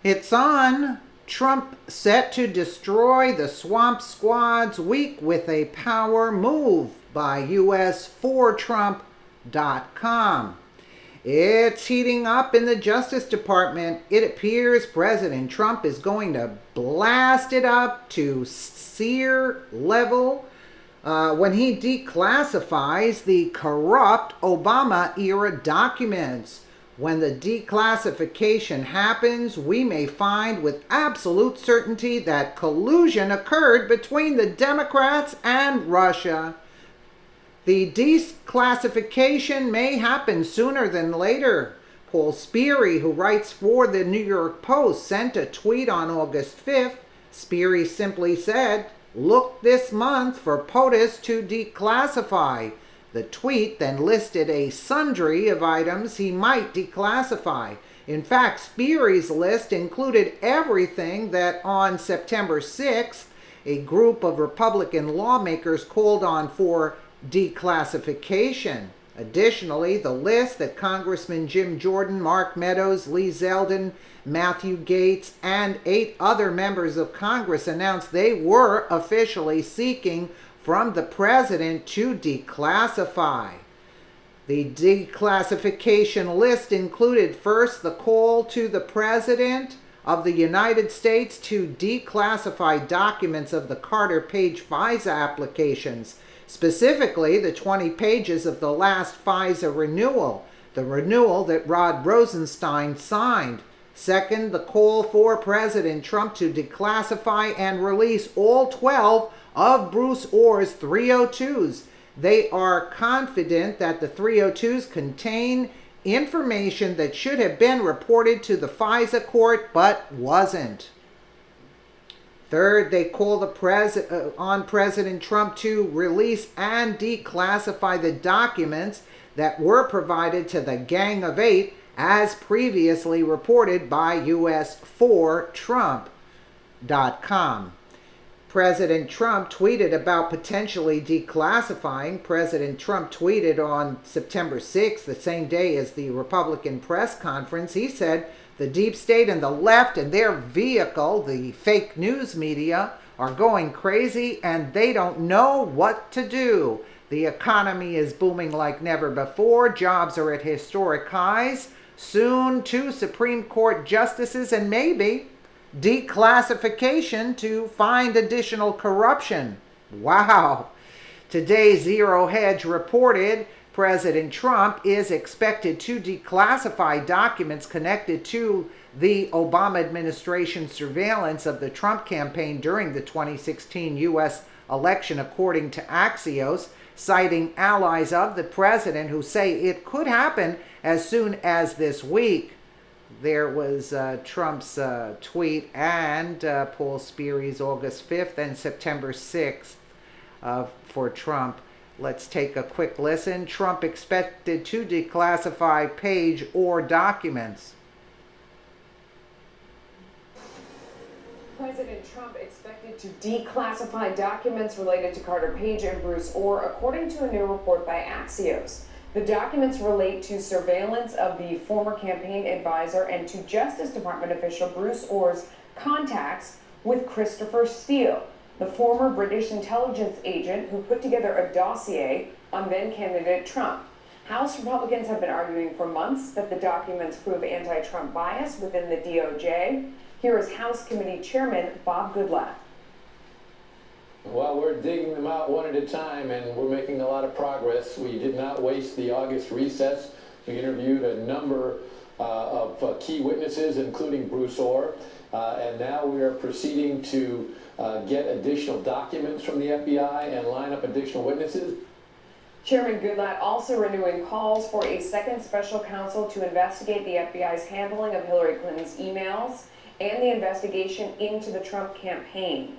It's on. Trump set to destroy the swamp squads week with a power move by US4Trump.com. It's heating up in the Justice Department. It appears President Trump is going to blast it up to seer level when he declassifies the corrupt Obama era documents. When the declassification happens, we may find with absolute certainty that collusion occurred between the Democrats and Russia. The declassification may happen sooner than later. Paul Sperry, who writes for the New York Post, sent a tweet on August 5th. Sperry simply said, "Look this month for POTUS to declassify." The tweet then listed a sundry of items he might declassify. In fact, Sperry's list included everything that on September 6th, a group of Republican lawmakers called on for declassification. Additionally, the list that Congressman Jim Jordan, Mark Meadows, Lee Zeldin, Matthew Gaetz, and 8 other members of Congress announced they were officially seeking from the president to declassify. The declassification list included first the call to the President of the United States to declassify documents of the Carter Page FISA applications, specifically the 20 pages of the last FISA renewal, the renewal that Rod Rosenstein signed. Second, the call for President Trump to declassify and release all 12 of Bruce Ohr's 302s. They are confident that the 302s contain information that should have been reported to the FISA court but wasn't. Third, they call on President Trump to release and declassify the documents that were provided to the Gang of Eight as previously reported by US4Trump.com. President Trump tweeted about potentially declassifying. President Trump tweeted on September 6th, the same day as the Republican press conference. He said, "The deep state and the left and their vehicle, the fake news media, are going crazy and they don't know what to do. The economy is booming like never before. Jobs are at historic highs. Soon, 2 Supreme Court justices and maybe declassification to find additional corruption." Wow. Today, Zero Hedge reported President Trump is expected to declassify documents connected to the Obama administration surveillance of the Trump campaign during the 2016 U.S. election, according to Axios, citing allies of the president who say it could happen as soon as this week. There was Trump's tweet and Paul Sperry's August 5th and September 6th for Trump. Let's take a quick listen. Trump expected to declassify page or documents. President Trump expected to declassify documents related to Carter Page and Bruce Ohr, according to a new report by Axios. The documents relate to surveillance of the former campaign advisor and to Justice Department official Bruce Ohr's contacts with Christopher Steele, the former British intelligence agent who put together a dossier on then-candidate Trump. House Republicans have been arguing for months that the documents prove anti-Trump bias within the DOJ. Here is House Committee Chairman Bob Goodlatte. Well, we're digging them out one at a time, and we're making a lot of progress. We did not waste the August recess. We interviewed a number of key witnesses, including Bruce Ohr, and now we are proceeding to get additional documents from the FBI and line up additional witnesses. Chairman Goodlatte also renewing calls for a second special counsel to investigate the FBI's handling of Hillary Clinton's emails and the investigation into the Trump campaign.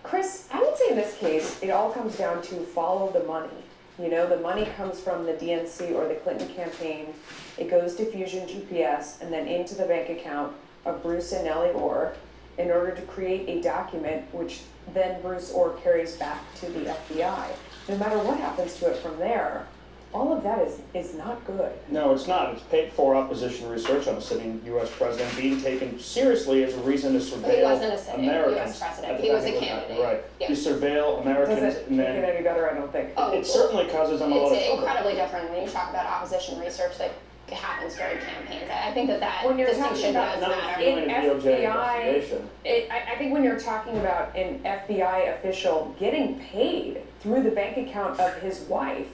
Chris, I would say in this case, it all comes down to follow the money. You know, the money comes from the DNC or the Clinton campaign. It goes to Fusion GPS and then into the bank account of Bruce and Nellie Ohr in order to create a document which then Bruce Ohr carries back to the FBI. No matter what happens to it from there, all of that is not good. No, it's not. It's paid for opposition research on a sitting U.S. president being taken seriously as a reason to surveil He wasn't a sitting Americans. US president. at the He time was a it happened, candidate. Right. Yeah. To surveil Americans Doesn't and make it then any better, I don't think. Oh, it certainly causes them a lot of It's trouble. incredibly different when you talk about opposition research that happens during campaigns. I think that When you're distinction talking about does Not matter. if you're doing a DOJ FBI investigation. I think when you're talking about an FBI official getting paid through the bank account of his wife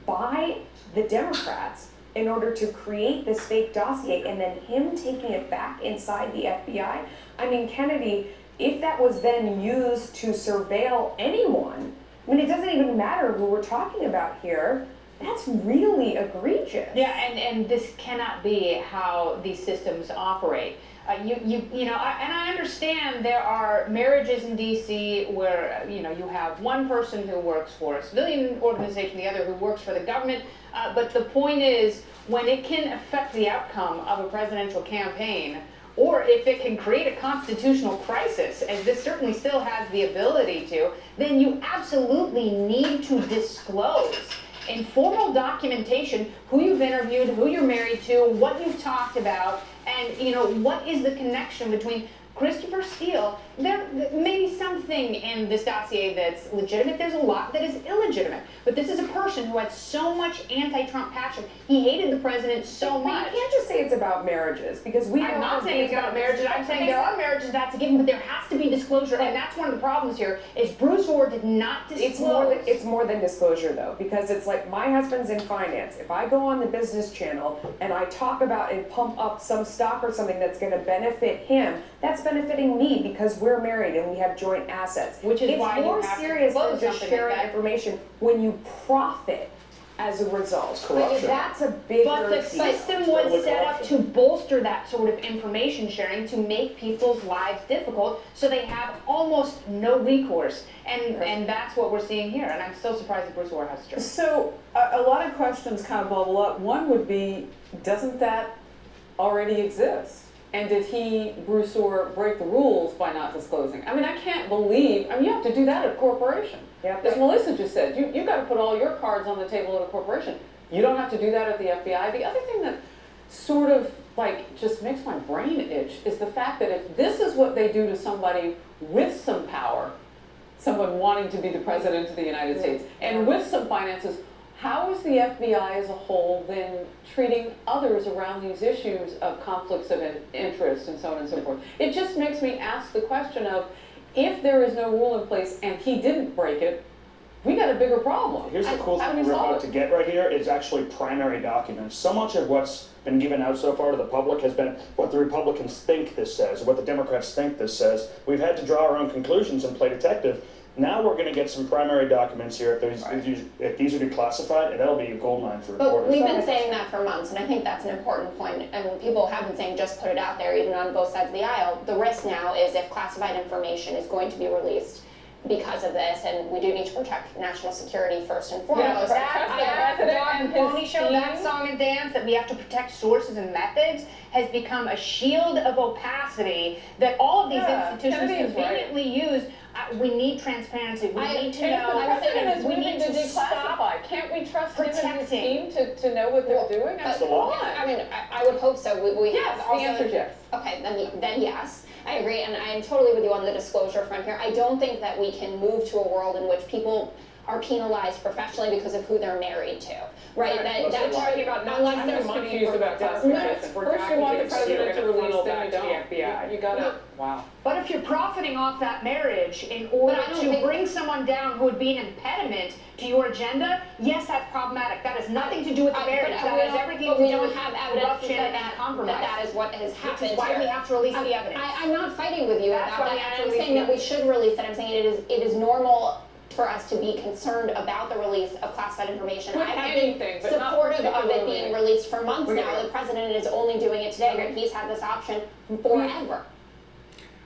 by the Democrats in order to create this fake dossier and then him taking it back inside the FBI, I mean, Kennedy, if that was then used to surveil anyone, I mean, it doesn't even matter who we're talking about here. That's really egregious. Yeah, and this cannot be how these systems operate. And I understand there are marriages in D.C. where, you have one person who works for a civilian organization, the other who works for the government. But the point is, when it can affect the outcome of a presidential campaign, or if it can create a constitutional crisis, as this certainly still has the ability to, then you absolutely need to disclose in formal documentation who you've interviewed, who you're married to, what you've talked about, and what is the connection between Christopher Steele. There may be something in this dossier that's legitimate. There's a lot that is illegitimate. But this is a person who had so much anti-Trump passion. He hated the president so But much. you can't just say it's about marriages because we I'm know not how saying it's big about marriages. I'm saying there are marriages that's a given, but there has to be disclosure, and that's one of the problems here. Is Bruce Orr did not disclose. It's more than disclosure though, because it's like my husband's in finance. If I go on the business channel and I talk about and pump up some stock or something that's going to benefit him, that's benefiting me because we're married and we have joint assets. Which is why it's you more have to serious than disclose just something like sharing that. information when you profit as a result. corruption. That's a bigger But the deal. system totally was set up corruption. to bolster that sort of information sharing to make people's lives difficult so they have almost no recourse. And that's what we're seeing here. And I'm so surprised that Bruce Orr has a job. So a lot of questions kind of bubble up. One would be, doesn't that already exist? And did he, Bruce Orr, break the rules by not disclosing? I mean, I can't believe, you have to do that at a corporation. Yep. As Melissa just said, you've got to put all your cards on the table at a corporation. You don't have to do that at the FBI. The other thing that sort of just makes my brain itch is the fact that if this is what they do to somebody with some power, someone wanting to be the president of the United States, and with some finances, how is the FBI as a whole then treating others around these issues of conflicts of interest and so on and so forth? It just makes me ask the question of, if there is no rule in place and he didn't break it, we got a bigger problem. Here's the cool How thing do we we're solve about it? to get right here is actually primary documents. So much of what's been given out so far to the public has been what the Republicans think this says, or what the Democrats think this says. We've had to draw our own conclusions and play detective. Now we're going to get some primary documents here. If these are declassified, and that'll be a goldmine for But reporters. we've been saying that for months, and I think that's an important point. And people have been saying just put it out there, even on both sides of the aisle. The risk now is if classified information is going to be released because of this, and we do need to protect national security first and foremost. That president dog and and his pony show, that team. song and dance, that we have to protect sources and methods, has become a shield of opacity that all of these Yeah, institutions Kennedy is right. conveniently use. We need transparency. We need to And if know. the president is we moving need to to stop. declassify, can't we trust him and his protecting. team to know what they're Well, doing? but- Come on. I mean, I would hope so. We Yes, have the also. answer is yes. Okay, then yes, I agree, and I am totally with you on the disclosure front here. I don't think that we can move to a world in which people are penalized professionally because of who they're married to, right? Unless That's they're talking about not unless just there's money confused for about classification. For First you want the documents, president you're to gonna release, funnel then that you to the don't. FBI. You gotta, wow. But if you're profiting off that marriage in order But I don't to think- bring someone down who would be an impediment to your agenda, yes, that's problematic. That has nothing to do with the marriage. That has everything to we do don't with have evidence corruption that and compromise. that is what has Which happened is why here. we have to release the evidence. I'm not fighting with you That's about why we that. have to I'm release saying the that we evidence. should release it. I'm saying it is normal for us to be concerned about the release of classified information. With I have anything, been but not supportive of it particularly. being released for months Okay. now. The president is only doing it today, and he's had this option forever.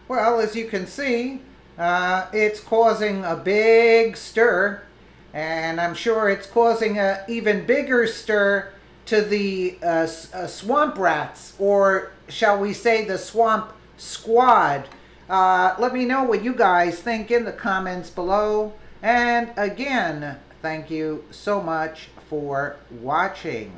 Well, as you can see, it's causing a big stir, and I'm sure it's causing an even bigger stir to the swamp rats, or shall we say the swamp squad. Let me know what you guys think in the comments below. And again, Thank you so much for watching.